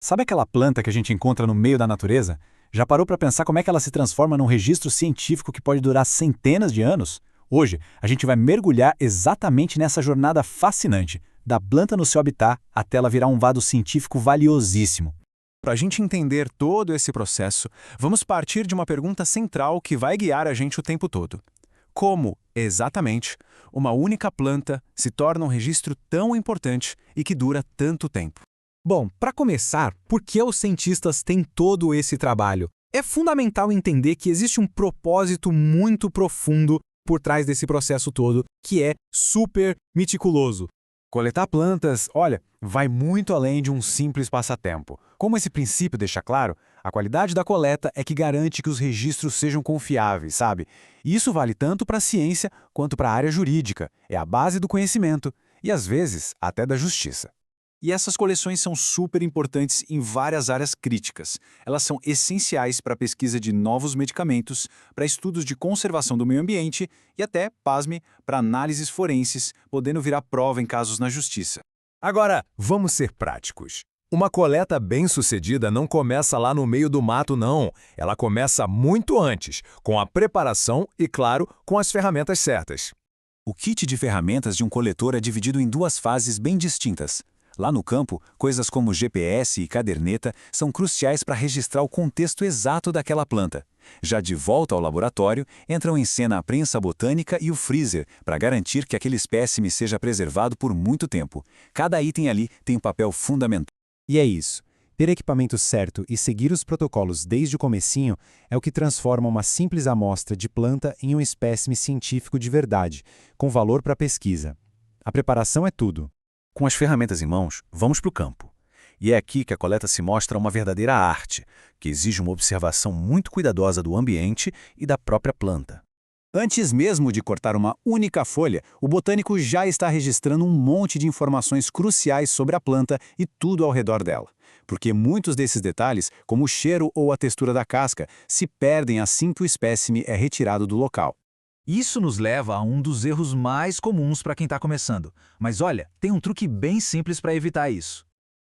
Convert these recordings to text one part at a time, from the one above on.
Sabe aquela planta que a gente encontra no meio da natureza? Já parou para pensar como é que ela se transforma num registro científico que pode durar centenas de anos? Hoje, a gente vai mergulhar exatamente nessa jornada fascinante, da planta no seu habitat até ela virar um vado científico valiosíssimo. Para a gente entender todo esse processo, vamos partir de uma pergunta central que vai guiar a gente o tempo todo. Como, exatamente, uma única planta se torna um registro tão importante e que dura tanto tempo? Bom, para começar, por que os cientistas têm todo esse trabalho? É fundamental entender que existe um propósito muito profundo por trás desse processo todo, que é super meticuloso. Coletar plantas, olha, vai muito além de um simples passatempo. Como esse princípio deixa claro, a qualidade da coleta é que garante que os registros sejam confiáveis, sabe? E isso vale tanto para a ciência quanto para a área jurídica. É a base do conhecimento e, às vezes, até da justiça. E essas coleções são super importantes em várias áreas críticas. Elas são essenciais para a pesquisa de novos medicamentos, para estudos de conservação do meio ambiente e até, pasme, para análises forenses, podendo virar prova em casos na justiça. Agora, vamos ser práticos. Uma coleta bem-sucedida não começa lá no meio do mato, não. Ela começa muito antes, com a preparação e, claro, com as ferramentas certas. O kit de ferramentas de um coletor é dividido em duas fases bem distintas. Lá no campo, coisas como GPS e caderneta são cruciais para registrar o contexto exato daquela planta. Já de volta ao laboratório, entram em cena a prensa botânica e o freezer, para garantir que aquele espécime seja preservado por muito tempo. Cada item ali tem um papel fundamental. E é isso. Ter equipamento certo e seguir os protocolos desde o comecinho é o que transforma uma simples amostra de planta em um espécime científico de verdade, com valor para a pesquisa. A preparação é tudo. Com as ferramentas em mãos, vamos para o campo. E é aqui que a coleta se mostra uma verdadeira arte, que exige uma observação muito cuidadosa do ambiente e da própria planta. Antes mesmo de cortar uma única folha, o botânico já está registrando um monte de informações cruciais sobre a planta e tudo ao redor dela. Porque muitos desses detalhes, como o cheiro ou a textura da casca, se perdem assim que o espécime é retirado do local. Isso nos leva a um dos erros mais comuns para quem está começando. Mas olha, tem um truque bem simples para evitar isso.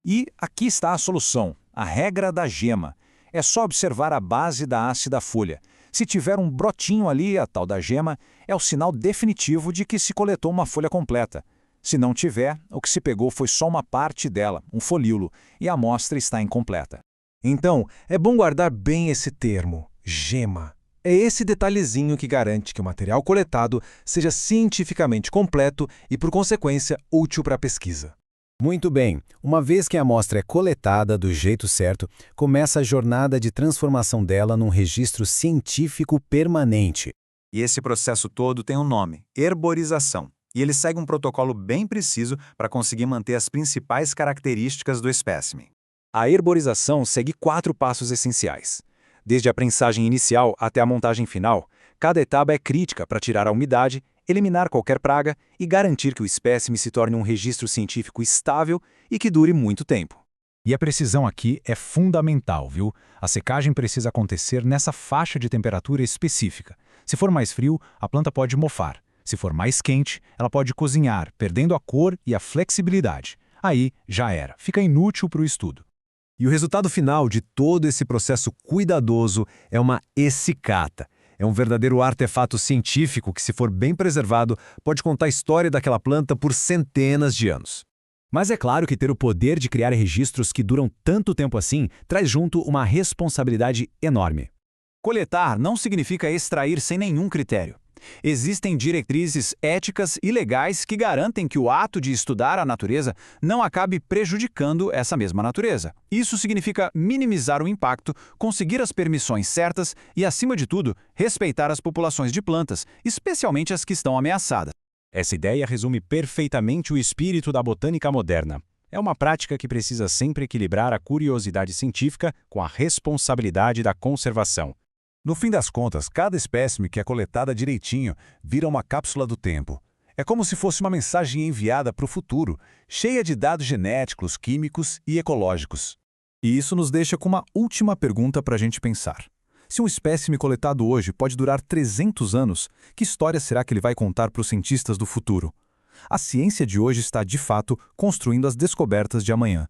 E aqui está a solução, a regra da gema. É só observar a base da haste da folha. Se tiver um brotinho ali, a tal da gema, é o sinal definitivo de que se coletou uma folha completa. Se não tiver, o que se pegou foi só uma parte dela, um folíolo, e a amostra está incompleta. Então, é bom guardar bem esse termo, gema. É esse detalhezinho que garante que o material coletado seja cientificamente completo e, por consequência, útil para a pesquisa. Muito bem, uma vez que a amostra é coletada do jeito certo, começa a jornada de transformação dela num registro científico permanente. E esse processo todo tem um nome, herborização. E ele segue um protocolo bem preciso para conseguir manter as principais características do espécime. A herborização segue 4 passos essenciais. Desde a prensagem inicial até a montagem final, cada etapa é crítica para tirar a umidade, eliminar qualquer praga e garantir que o espécime se torne um registro científico estável e que dure muito tempo. E a precisão aqui é fundamental, viu? A secagem precisa acontecer nessa faixa de temperatura específica. Se for mais frio, a planta pode mofar. Se for mais quente, ela pode cozinhar, perdendo a cor e a flexibilidade. Aí, já era. Fica inútil para o estudo. E o resultado final de todo esse processo cuidadoso é uma essicata. É um verdadeiro artefato científico que, se for bem preservado, pode contar a história daquela planta por centenas de anos. Mas é claro que ter o poder de criar registros que duram tanto tempo assim traz junto uma responsabilidade enorme. Coletar não significa extrair sem nenhum critério. Existem diretrizes éticas e legais que garantem que o ato de estudar a natureza não acabe prejudicando essa mesma natureza. Isso significa minimizar o impacto, conseguir as permissões certas e, acima de tudo, respeitar as populações de plantas, especialmente as que estão ameaçadas. Essa ideia resume perfeitamente o espírito da botânica moderna. É uma prática que precisa sempre equilibrar a curiosidade científica com a responsabilidade da conservação. No fim das contas, cada espécime que é coletada direitinho vira uma cápsula do tempo. É como se fosse uma mensagem enviada para o futuro, cheia de dados genéticos, químicos e ecológicos. E isso nos deixa com uma última pergunta para a gente pensar. Se um espécime coletado hoje pode durar 300 anos, que história será que ele vai contar para os cientistas do futuro? A ciência de hoje está, de fato, construindo as descobertas de amanhã.